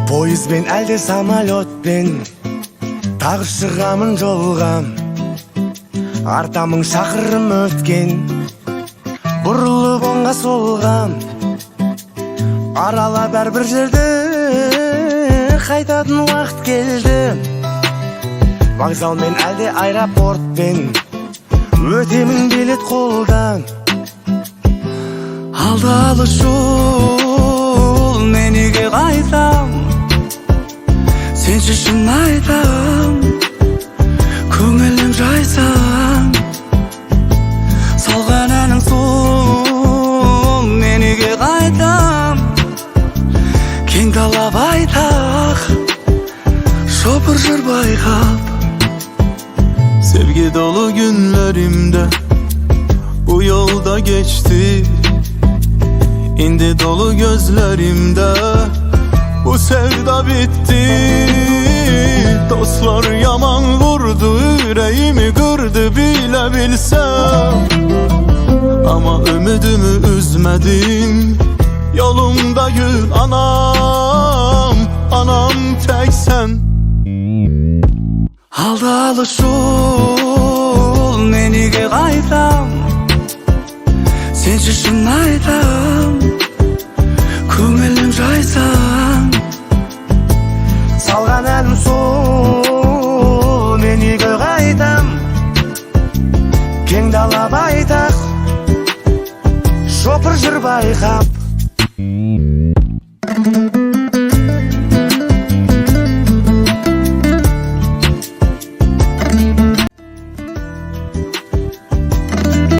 Poyizben әлде самолетпен тағы шығамын жолға, артамың шақырым өткен, бұрылып оңға солға, аралап әрбір жерді қайтатын уақыт келді. Вокзалмен әлде аэропортпен өтемін билет қолдан, алды алыс жол, мен үйге қайтам. Сенші шын айтам, көңілім жайсам, салған әнің сол, мен үйге қайтам. Кең дала байтақ, шопыр жыр байқап. Sevgi dolu günlerimde bu yolda geçti. İndi dolu gözlerimde bu sevda bitti. Dostlar yaman vurdu, yüreğimi kırdı bile bilsem. Ama ümidimi üzmedim, yolumda gül anam, anam tek sen. Aldı alış jol, men үйге қайтам. Сенші шын айтам, көңілім жайсам, салған әнім сол, мен үйге қайтам. Кең дала байтақ, шопыр жыр байқап.